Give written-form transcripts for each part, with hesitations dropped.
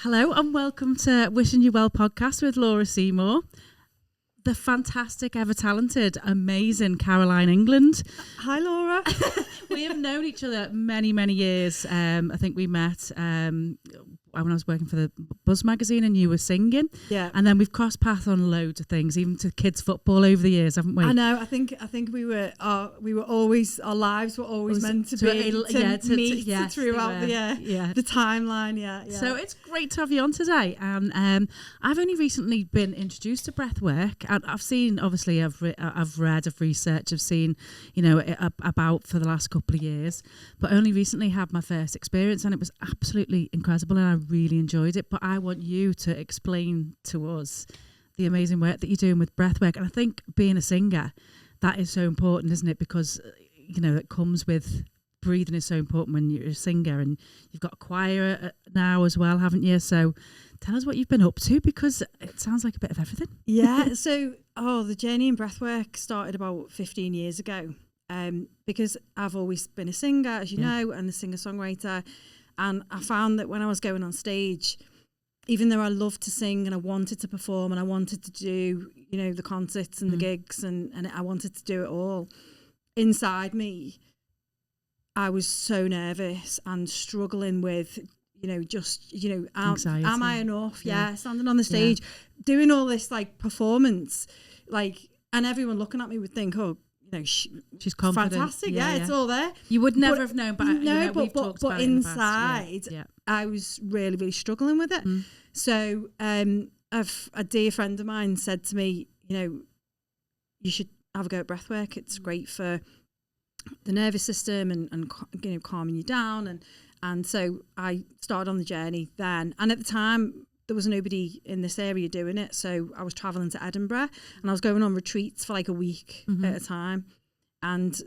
Hello and welcome to Wishing You Well podcast with Laura Seymour. The fantastic, ever talented, amazing Caroline England. Hi, Laura. We have known each other many, many years. I think we met when I was working for the Buzz magazine and you were singing. Yeah. And then we've crossed paths on loads of things, even to kids football over the years, haven't we? I know. I think we were always, our lives were always meant to meet throughout the timeline. Yeah. So it's great to have you on today. And I've only recently been introduced to breathwork. And I've seen, obviously, I've read, I've researched, I've seen, about for the last couple of years, but only recently had my first experience, and it was absolutely incredible, and I really enjoyed it. But I want you to explain to us the amazing work that you're doing with breathwork. And I think being a singer, that is so important, isn't it? Because, it comes with breathing is so important when you're a singer, and you've got a choir now as well, haven't you? So tell us what you've been up to, because it sounds like a bit of everything. Yeah. So, the journey in breathwork started about 15 years ago. Because I've always been a singer, as you know, and a singer-songwriter. And I found that when I was going on stage, even though I loved to sing and I wanted to perform and I wanted to do, the concerts and the gigs and I wanted to do it all, inside me, I was so nervous and struggling with, am I enough? Yeah, standing on the stage, doing all this performance, and everyone looking at me would think, oh, she's confident. Fantastic, it's all there. You would never have known, but but inside, I was really, really struggling with it. So, a dear friend of mine said to me, you should have a go at breathwork. It's great for the nervous system and calming you down. And so I started on the journey then. And at the time, there was nobody in this area doing it, so I was travelling to Edinburgh and I was going on retreats for a week at a time, and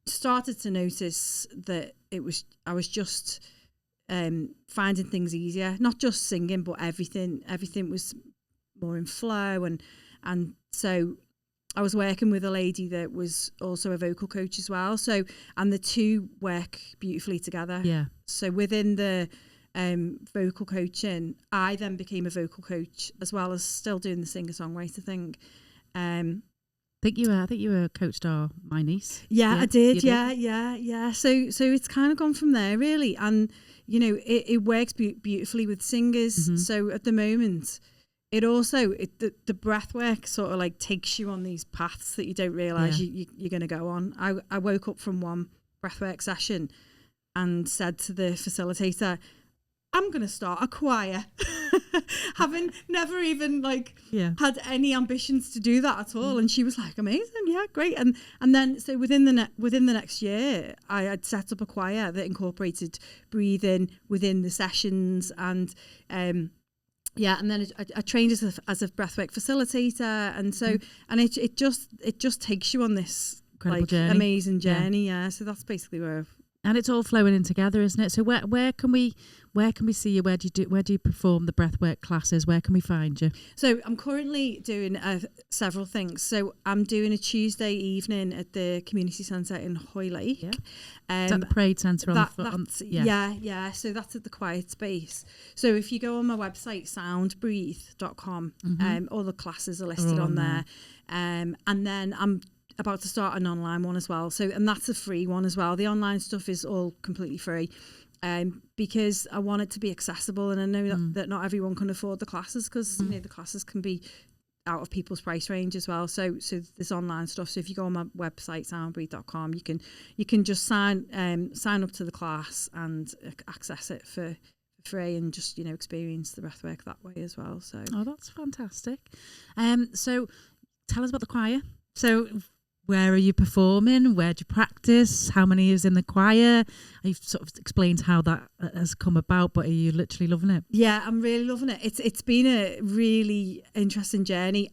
started to notice that I was just finding things easier, not just singing, but everything was more in flow, and so I was working with a lady that was also a vocal coach as well. So, and the two work beautifully together. Yeah. So within the vocal coaching, I then became a vocal coach as well as still doing the singer-songwriter thing. I think you were coached my niece. Yeah, I did. Yeah. So it's kind of gone from there really, and it works beautifully with singers. So at the moment, it also the breath work sort of takes you on these paths that you don't realise you're going to go on. I woke up from one breathwork session and said to the facilitator, I'm going to start a choir, having never even had any ambitions to do that at all. And she was like, amazing. Yeah, great. And then, so within the next year, I had set up a choir that incorporated breathing within the sessions. And, and then I trained as a breathwork facilitator. And so, and it just takes you on this journey. Amazing journey. Yeah. So that's basically where and it's all flowing in together, isn't it? So where can we see you? Where do you perform the breathwork classes? Where can we find you? So I'm currently doing several things. So I'm doing a Tuesday evening at the community centre in Hoylake. Yeah. Is that the Parade Centre on the front? Yeah. So that's at the Quiet Space. So if you go on my website, soundbreathe.com, all the classes are listed on there. And then I'm about to start an online one as well. So, and that's a free one as well. The online stuff is all completely free, because I want it to be accessible, and I know that not everyone can afford the classes, because the classes can be out of people's price range as well. So there's online stuff. So if you go on my website, soundbreathe.com, you can just sign up to the class and access it for free, and just experience the breathwork that way as well. So that's fantastic. So tell us about the choir. So where are you performing? Where do you practice? How many is in the choir? You've sort of explained how that has come about, but are you literally loving it? Yeah, I'm really loving it. It's been a really interesting journey.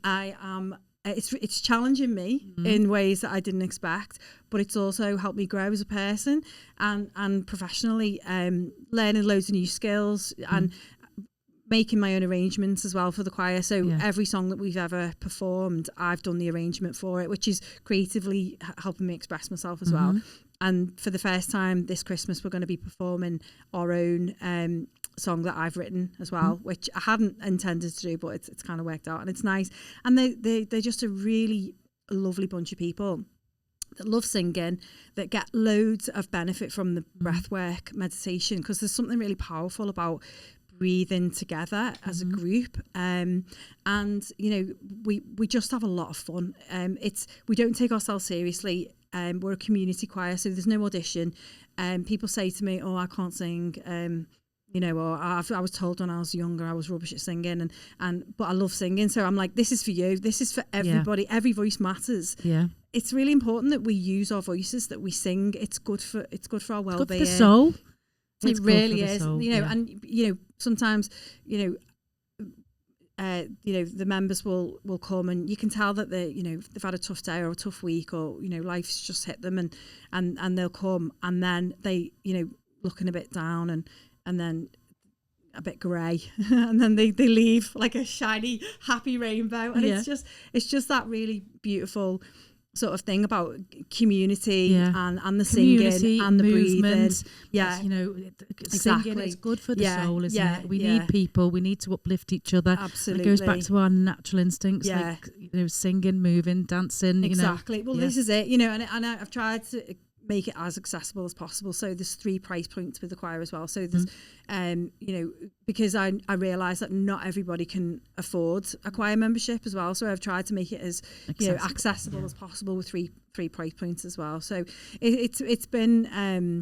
It's challenging me in ways that I didn't expect, but it's also helped me grow as a person and professionally, learning loads of new skills and making my own arrangements as well for the choir. So every song that we've ever performed, I've done the arrangement for it, which is creatively helping me express myself as well. And for the first time this Christmas, we're going to be performing our own song that I've written as well, which I hadn't intended to do, but it's kind of worked out, and it's nice. And they're just a really lovely bunch of people that love singing, that get loads of benefit from the breathwork meditation, because there's something really powerful about breathing together as a group, and we just have a lot of fun. We don't take ourselves seriously. We're a community choir, so there's no audition. People say to me, "Oh, I can't sing," or I was told when I was younger I was rubbish at singing, but I love singing. So I'm like, this is for you. This is for everybody. Yeah. Every voice matters. Yeah. It's really important that we use our voices, that we sing. It's good for our well-being. It's good for the soul. It really is. Soul, and sometimes, the members will come, and you can tell that they've had a tough day or a tough week, or life's just hit them, and they'll come, and then they looking a bit down and then a bit grey, and then they leave like a shiny happy rainbow, and it's just that really beautiful sort of thing about community and the singing and the movement. Breathing. Singing is good for the soul, isn't it? We need people. We need to uplift each other. Absolutely. And it goes back to our natural instincts, like singing, moving, dancing. Exactly. Well, this is it. And I've tried to make it as accessible as possible. So there's 3 price points with the choir as well. So there's, because I realise that not everybody can afford a choir membership as well. So I've tried to make it as accessible as possible with three price points as well. So it's been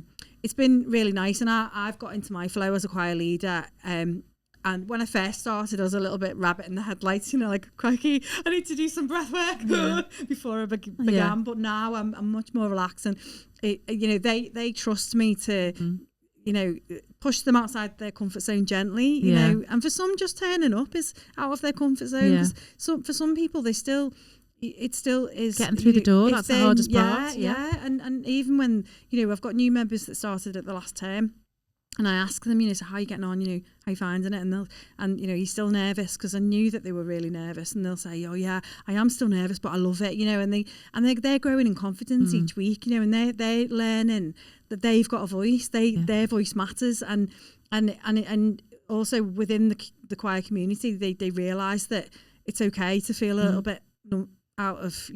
really nice, and I've got into my flow as a choir leader. And when I first started, I was a little bit rabbit in the headlights, like, crikey, I need to do some breath work before I began. But now I'm much more relaxed, and they trust me to, push them outside their comfort zone gently, know. And for some, just turning up is out of their comfort zone. Yeah. So for some people, it still is getting through the door. That's the hardest part. Yeah. And even when I've got new members that started at the last term. And I ask them, so how are you getting on? How you finding it? And he's still nervous, because I knew that they were really nervous. And they'll say, oh yeah, I am still nervous, but I love it. And they're growing in confidence each week. And they're learning that they've got a voice. Their voice matters. And also within the choir community, they realise that it's okay to feel a little bit out of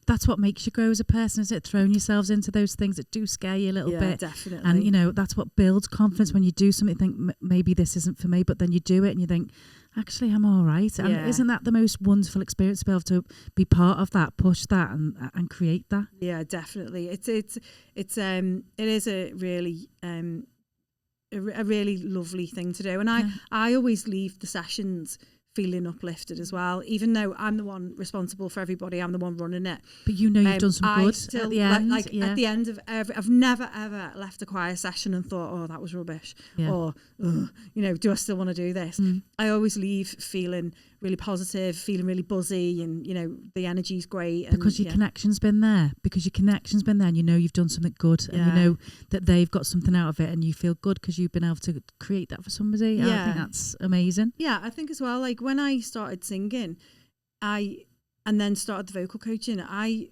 That's what makes you grow as a person, is it? Throwing yourselves into those things that do scare you a little bit. Definitely. And that's what builds confidence. When you do something, you think maybe this isn't for me, but then you do it and you think, actually, I'm all right. And isn't that the most wonderful experience, to be able to be part of that, push that, and create that? Yeah, definitely. It is a really a really lovely thing to do. And I always leave the sessions feeling uplifted as well, even though I'm the one responsible for everybody, I'm the one running it. But you've done some good still, at the end. At the end of I've never ever left a choir session and thought, oh, that was rubbish, or do I still want to do this? I always leave feeling really positive, feeling really buzzy, and the energy's great. Because your connection's been there. And you've done something good, and you know that they've got something out of it, and you feel good because you've been able to create that for somebody. Yeah. I think that's amazing. Yeah, I think as well, like when I started singing, and then started the vocal coaching, I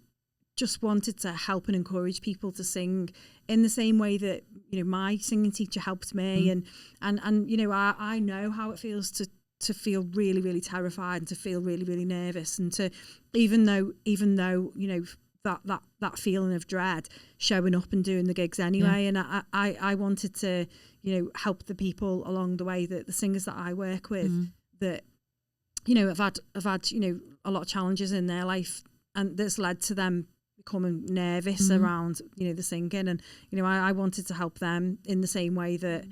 just wanted to help and encourage people to sing in the same way that my singing teacher helped me, and I know how it feels to feel really, really terrified, and to feel really, really nervous, and to even though that feeling of dread showing up and doing the gigs anyway. And I wanted to help the people along the way, that the singers that I work with that have had a lot of challenges in their life, and that's led to them becoming nervous around the singing, and I wanted to help them in the same way that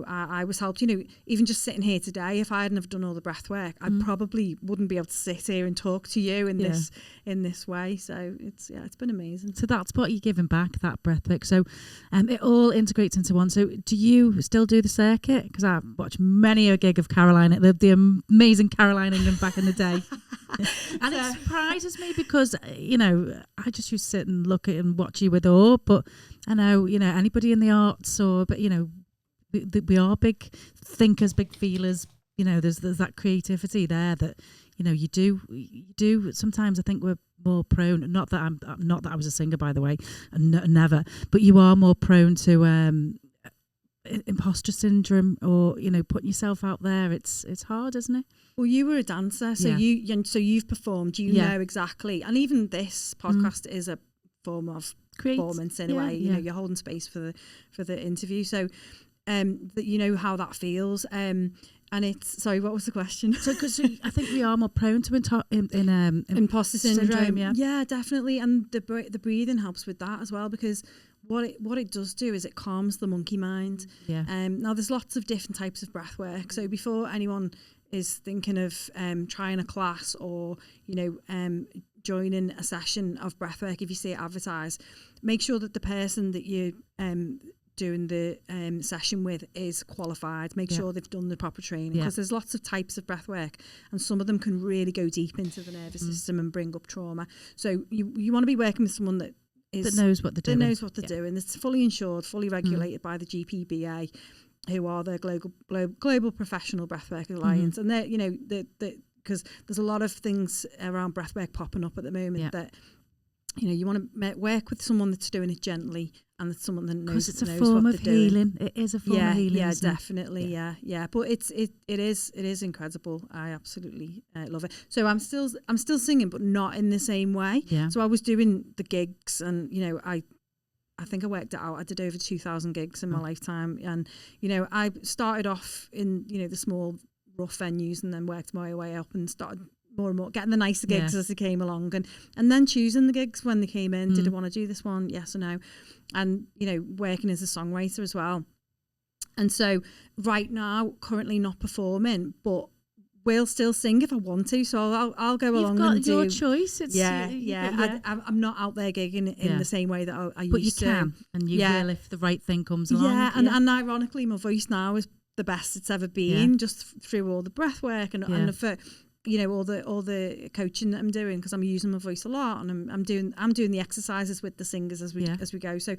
I was helped. Even just sitting here today, if I hadn't have done all the breath work, I probably wouldn't be able to sit here and talk to you in this way. So it's been amazing. So that's what you're giving back, that breath work. So it all integrates into one. So do you still do the circuit? Because I've watched many a gig of Caroline, the amazing Caroline England back in the day. And it surprises me because I just used to sit and look at and watch you with awe. But I know anybody in the arts, we are big thinkers, big feelers. There's that creativity there that you do. Sometimes I think we're more prone. Not that I was a singer, by the way, and never. But you are more prone to imposter syndrome, or putting yourself out there. It's hard, isn't it? Well, you were a dancer, so you've performed. You know exactly, and even this podcast is a form of performance in a way. You're holding space for the interview, so that you know how that feels. And it's, sorry, what was the question? So, because I think we are more prone to imposter syndrome. Yeah, definitely. And the breathing helps with that as well, because what it does do is it calms the monkey mind. Yeah. Now, there's lots of different types of breath work. So before anyone is thinking of trying a class or, joining a session of breath work, if you see it advertised, make sure that the person that you doing the session with is qualified. Make sure they've done the proper training, because there's lots of types of breath work, and some of them can really go deep into the nervous system and bring up trauma. So you want to be working with someone that knows what they're doing. That knows what they're doing. It's fully insured, fully regulated by the GPBA, who are the global professional breathwork alliance, and they're because there's a lot of things around breathwork popping up at the moment that you want to work with someone that's doing it gently, and that's someone that knows. Because it's a form of healing. It is a form of healing. Yeah, definitely. Yeah. But it is incredible. I absolutely love it. So I'm still singing, but not in the same way. Yeah. So I was doing the gigs, and I think I worked it out. I did over 2,000 gigs in my lifetime, and I started off in the small rough venues, and then worked my way up and started more and more getting the nicer gigs as they came along, and then choosing the gigs when they came in. Did I want to do this one? Yes or no? And working as a songwriter as well. And so right now, currently not performing, but will still sing if I want to. So I'll go along and do. You've got your choice. It's, I'm not out there gigging in the same way that I used to. But you can, and you will if the right thing comes along. Yeah, and ironically, my voice now is the best it's ever been, just through all the breath work and for all the coaching that I'm doing, because I'm using my voice a lot, and I'm doing the exercises with the singers as we go. So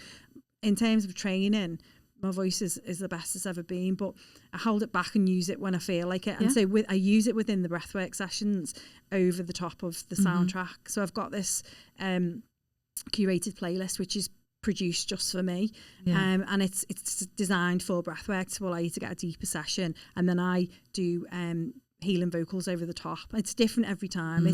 in terms of training, my voice is the best it's ever been, but I hold it back and use it when I feel like it. And so I use it within the breathwork sessions over the top of the soundtrack. So I've got this curated playlist which is produced just for me, and it's designed for breathwork to allow you to get a deeper session, and then I do healing vocals over the top. It's different every time.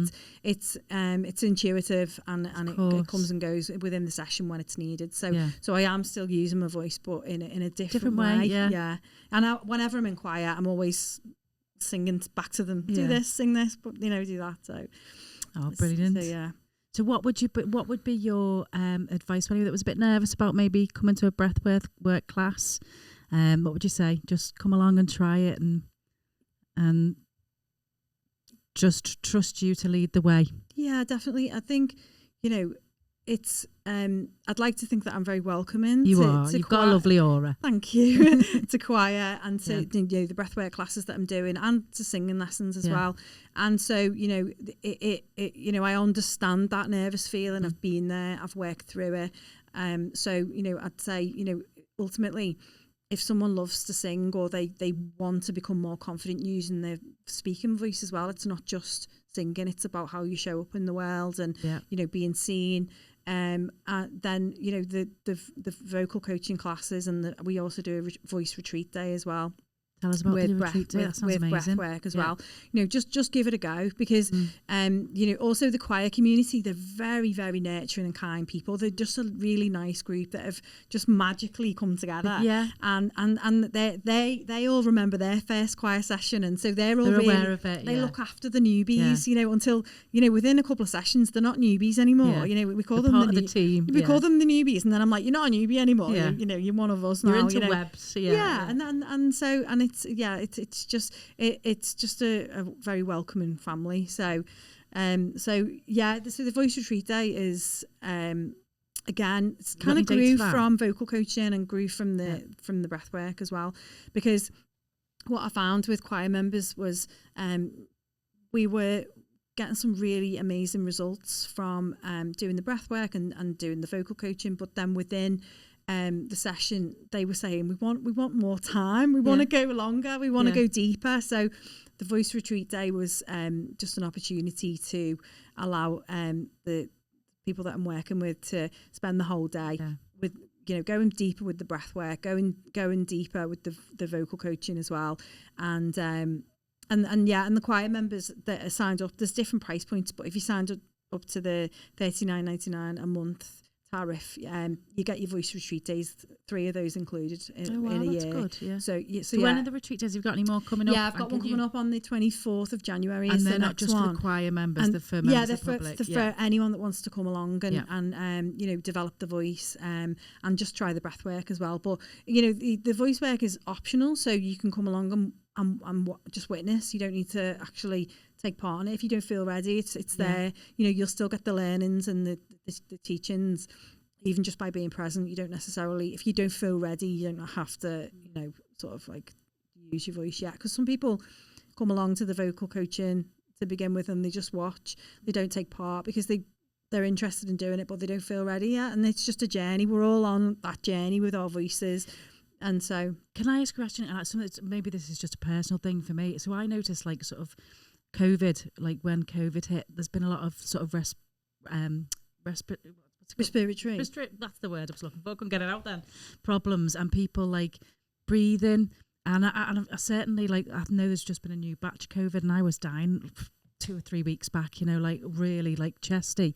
It's intuitive, and it comes and goes within the session when it's needed. So I am still using my voice, but in a different way. Yeah. And whenever I'm in choir, I'm always singing back to them. Do this, sing this, but do that. So brilliant. So So what would be your advice for anyone that was a bit nervous about maybe coming to a breathwork class? What would you say? Just come along and try it, and just trust you to lead the way. Yeah, definitely. I think, it's I'd like to think that I'm very welcoming. You've got a lovely aura. Thank you. To choir, and to the breathwork classes that I'm doing, and to singing lessons as well. And so I understand that nervous feeling. I've been there, I've worked through it. So I'd say ultimately, if someone loves to sing, or they want to become more confident using their speaking voice as well, it's not just singing, it's about how you show up in the world, and being seen. Then the vocal coaching classes, and we also do a voice retreat day as well. Tell us about the retreat day. That sounds amazing. Breath work as well. Just give it a go, because also the choir community, they're very, very nurturing and kind people. They're just a really nice group that have just magically come together. Yeah. And they all remember their first choir session, and so they're really aware of it. They look after the newbies, until within a couple of sessions they're not newbies anymore. Yeah. We call them part of the team. We call them the newbies, and then I'm like, you're not a newbie anymore. Yeah. You're one of us now. You're into webs. Yeah. And it's just a very welcoming family. So the voice retreat day is again, it's kind of grew from vocal coaching and grew from the breath work as well, because what I found with choir members was we were getting some really amazing results from doing the breath work and doing the vocal coaching, but then within the session they were saying we want more time, we want to go longer, we want to go deeper. So the voice retreat day was just an opportunity to allow the people that I'm working with to spend the whole day with going deeper with the breath work, going deeper with the vocal coaching as well, and the choir members that are signed up, there's different price points, but if you signed up to the $39.99 a month tariff, you get your voice retreat days, 3 of those included in a year. Good, yeah. So when are the retreat days? Have you got any more coming up? Yeah, I've got one coming up on the 24th of January. And they're not just for the choir members, they're for members of the public. For anyone that wants to come along and develop the voice and just try the breath work as well. But the voice work is optional, so you can come along and just witness. You don't need to actually take part in it if you don't feel ready. It's there. You'll still get the learnings and the teachings, even just by being present. You don't necessarily, if you don't feel ready, you don't have to sort of like use your voice yet, because some people come along to the vocal coaching to begin with and they just watch. They don't take part because they're interested in doing it, but they don't feel ready yet. And it's just a journey. We're all on that journey with our voices. And so, can I ask a question? Maybe this is just a personal thing for me. So I noticed, like, sort of COVID, like when COVID hit, there's been a lot of sort of respiratory. That's the word I was looking for. I couldn't get it out then. Problems, and people like breathing. And I certainly, like, I know there's just been a new batch of COVID, and I was dying 2 or 3 weeks back, like really like chesty,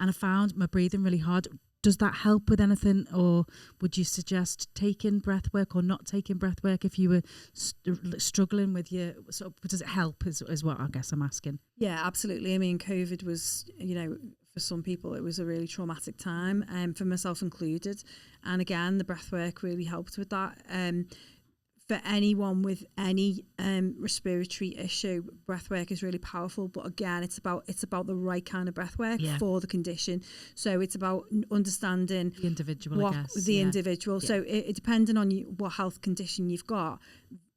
and I found my breathing really hard. Does that help with anything, or would you suggest taking breath work or not taking breath work if you were struggling with your sort of, does it help is what I guess I'm asking? Yeah, absolutely. I mean, COVID was, for some people it was a really traumatic time, for myself included. And again, the breath work really helped with that. For anyone with any respiratory issue, breath work is really powerful. But again, it's about the right kind of breath work for the condition. So it's about understanding the individual, I guess. Individual. Yeah. So it depending on what health condition you've got,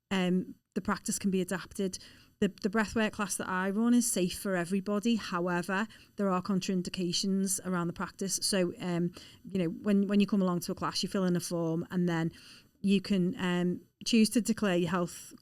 the practice can be adapted. The breathwork class that I run is safe for everybody. However, there are contraindications around the practice. So when you come along to a class, you fill in a form, and then you can choose to declare your health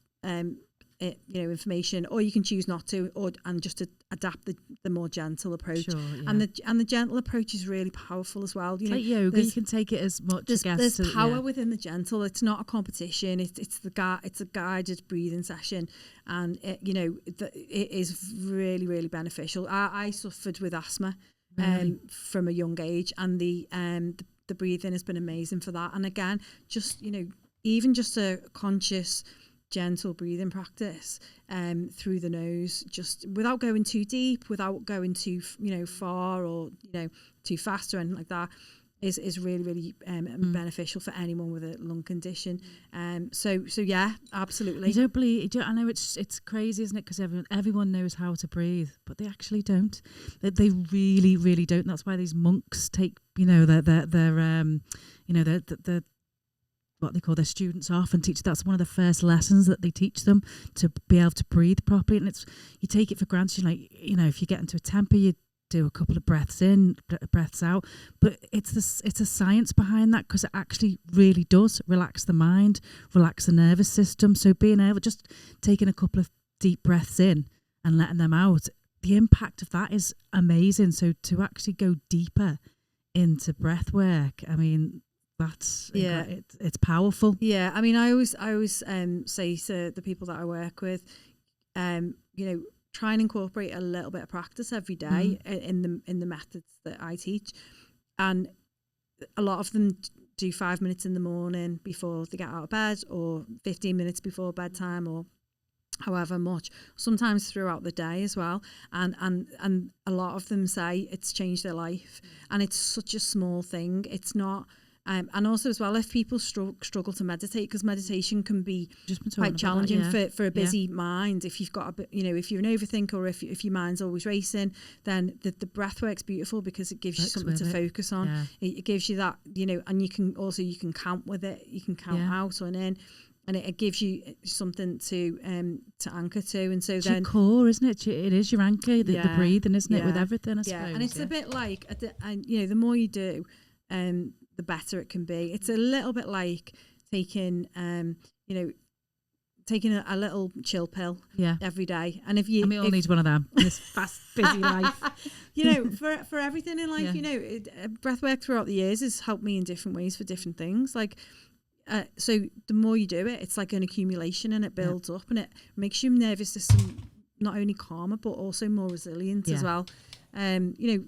information, or you can choose not to, and just to adapt the more gentle approach. Sure, yeah. And the gentle approach is really powerful as well. It's like yoga, you can take it as much. There's power within the gentle. It's not a competition. It's a guided breathing session, and it is really, really beneficial. I suffered with asthma from a young age, and the breathing has been amazing for that. And again, just even just a conscious, gentle breathing practice through the nose, just without going too deep, without going too far or too fast or anything like that, is really, really beneficial for anyone with a lung condition. So yeah, absolutely. I know it's crazy, isn't it? Because everyone knows how to breathe, but they actually don't. They really, really don't. That's why these monks take their what they call their students off and teach. That's one of the first lessons that they teach them, to be able to breathe properly. And you take it for granted. You're like, if you get into a temper, you do a couple of breaths in, breaths out. But it's a science behind that, because it actually really does relax the mind, relax the nervous system. So being able, just taking a couple of deep breaths in and letting them out, the impact of that is amazing. So to actually go deeper into breath work, I mean, that's it's powerful. Yeah, I mean, I always say to the people that I work with, try and incorporate a little bit of practice every day in the methods that I teach. And a lot of them do 5 minutes in the morning before they get out of bed, or 15 minutes before bedtime, or however much, sometimes throughout the day as well. And a lot of them say it's changed their life. And it's such a small thing. It's not. And also as well, if people struggle to meditate, because meditation can be quite challenging for a busy mind. If you've got a bit, if you're an overthinker, or if your mind's always racing, then the breath work's beautiful, because it gives you something to focus on. Yeah. It gives you that, and you can count with it. You can count out and in, and it gives you something to anchor to. And so it's then your core, isn't it? It is your anchor, the breathing, isn't it, with everything, I suppose. And it's a bit like, the more you do, the better it can be. It's a little bit like taking, taking a little chill pill every day. And if you, and we all need one of them in this fast, busy life. You know, for everything in life, you know, breathwork throughout the years has helped me in different ways for different things. Like, so the more you do it, it's like an accumulation, and it builds up, and it makes your nervous system not only calmer but also more resilient as well. You know,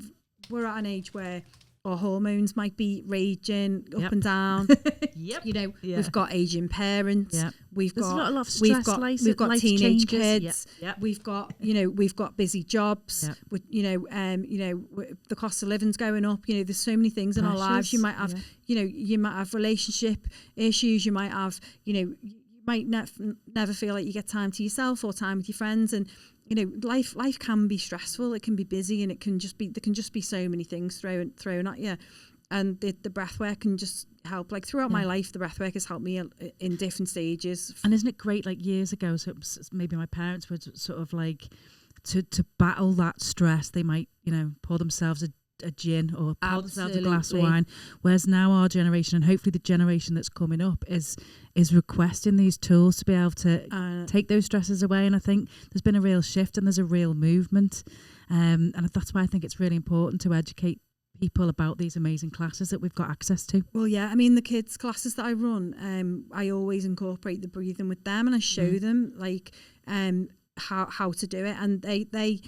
we're at an age where our hormones might be raging up and down. You know, we've got aging parents. We've got a lot of stress. We've got teenage kids. We've got, you know, we've got busy jobs. You know, the cost of living's going up. You know, there's so many things in our lives. You might have, you know, you might have relationship issues. You might have, you know, you might never feel like you get time to yourself or time with your friends. And you know, life can be stressful. It can be busy, and there can just be so many things thrown at you. And the breathwork can just help. Like throughout my life, the breathwork has helped me in different stages. And isn't it great? Like years ago, so maybe my parents would sort of like to battle that stress. They might, you know, pour themselves a gin or pour themselves a glass of wine. Whereas now our generation, and hopefully the generation that's coming up, is requesting these tools to be able to take those stresses away. And I think there's been a real shift, and there's a real movement. And that's why I think it's really important to educate people about these amazing classes that we've got access to. Well, yeah, I mean, the kids' classes that I run, I always incorporate the breathing with them, and I show them like how to do it. And they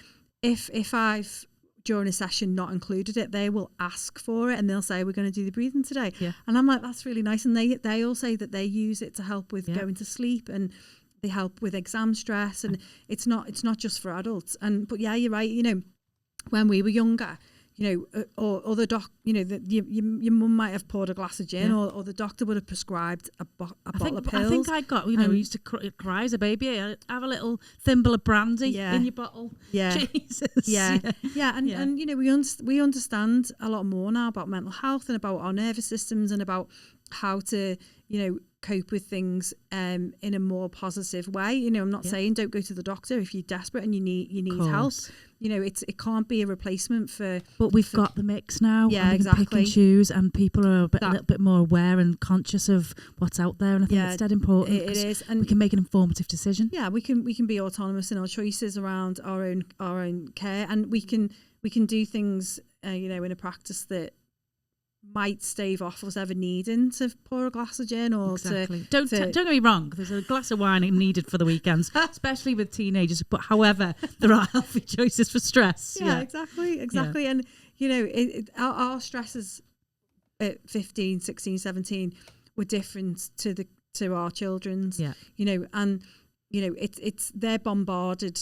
if I've during a session not included it, they will ask for it, and they'll say, we're going to do the breathing today. And I'm like, that's really nice. And they all say that they use it to help with going to sleep, and they help with exam stress, and it's not just for adults. But yeah, you're right. You know, when we were younger, you know, or the doc, you know, your mum might have poured a glass of gin, or the doctor would have prescribed a bottle of pills. I think I got, you know, we used to cry as a baby, have a little thimble of brandy in your bottle. Jesus. And you know, we understand a lot more now about mental health and about our nervous systems and about how to, you know, cope with things in a more positive way. You know, I'm not saying don't go to the doctor if you're desperate and you need help. You know, it can't be a replacement for. But we've got the mix now. Yeah, and exactly. Pick and choose, and people are a little bit more aware and conscious of what's out there. And I think it's dead important. It is, and we can make an informative decision. Yeah, we can be autonomous in our choices around our own care, and we can do things, you know, in a practice that might stave off us ever needing to pour a glass of gin or don't get me wrong, there's a glass of wine needed for the weekends, especially with teenagers, but however there are healthy choices for stress. Exactly. And you know, our stresses at 15, 16, 17 were different to our children's. You know, and you know, it's they're bombarded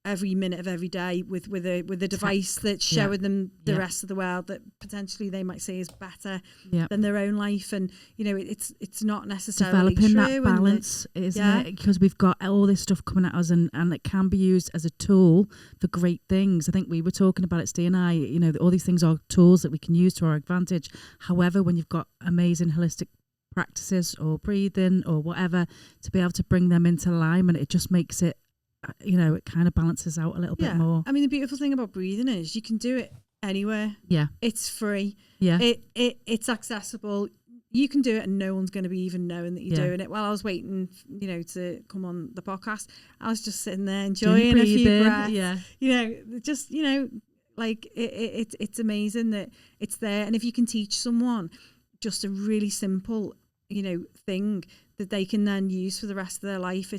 every minute of every day with a device that's showing them the rest of the world that potentially they might say is better than their own life. And you know, it's not necessarily developing true. That balance, isn't it? Because we've got all this stuff coming at us, and it can be used as a tool for great things. I think we were talking about it, Steve and I, you know, all these things are tools that we can use to our advantage. However, when you've got amazing holistic practices or breathing or whatever, to be able to bring them into alignment, it just makes it, you know, it kind of balances out a little bit more. I mean, the beautiful thing about breathing is you can do it anywhere. It's free. It's accessible. You can do it and no one's going to be even knowing that you're doing it. While I was waiting, you know, to come on the podcast, I was just sitting there enjoying a few breaths. You know, just, you know, like it's amazing that it's there. And if you can teach someone just a really simple, you know, thing that they can then use for the rest of their life,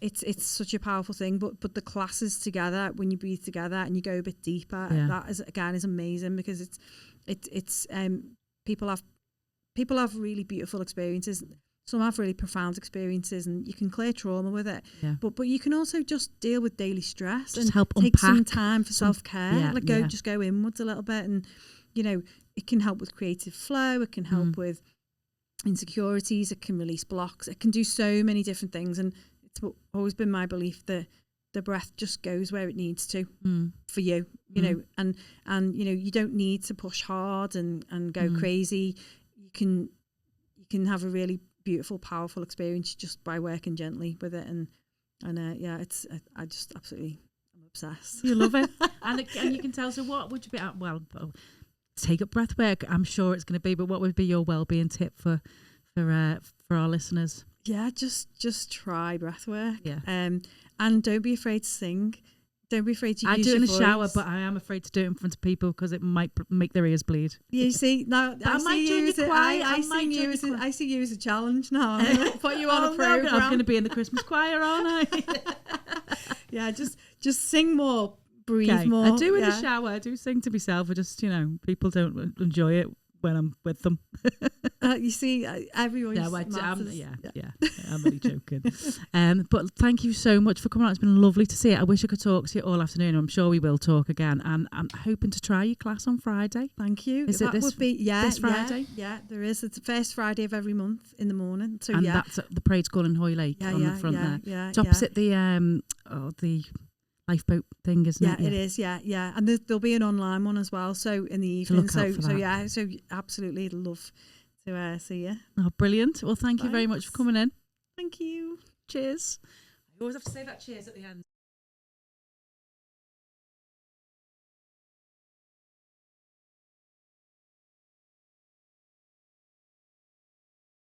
it's such a powerful thing. But the classes together, when you breathe together and you go a bit deeper, that is amazing, because it's people have really beautiful experiences. Some have really profound experiences, and you can clear trauma with it. But you can also just deal with daily stress, just and help take unpack some time for self-care. Just go inwards a little bit, and you know, it can help with creative flow. It can help with insecurities. It can release blocks. It can do so many different things. And it's always been my belief that the breath just goes where it needs to for you, you know, and you know, you don't need to push hard and go crazy. You can have a really beautiful, powerful experience just by working gently with it. And I just absolutely, I'm obsessed. You love it. and you can tell. So what would you be at? Well, take up breath work. I'm sure it's going to be, but what would be your wellbeing tip for our listeners? just try breathwork. Yeah. And don't be afraid to sing. Don't be afraid to use I do your it in the voice. shower, but I am afraid to do it in front of people because it might make their ears bleed. You see, now I see you as a challenge now. I'm going to put you on a program. I'm going to be in the Christmas choir, aren't I? Yeah, just sing more, breathe more. I do in the shower. I do sing to myself. I just, people don't enjoy it when I'm with them. You see, everyone's I'm only joking. But thank you so much for coming out. It's been lovely to see it. I wish I could talk to you all afternoon. I'm sure we will talk again. And I'm hoping to try your class on Friday. Thank you. Is it this Friday? Yeah, there is. It's the first Friday of every month in the morning. So that's at the parade school in Hoylake on the front there. Yeah, it's opposite the lifeboat thing, isn't it? Yeah, it is. Yeah. And there'll be an online one as well. So in the evening. So absolutely, I'd love to see you. Oh, brilliant. Well, thank you very much for coming in. Thank you. Cheers. I always have to say that cheers at the end.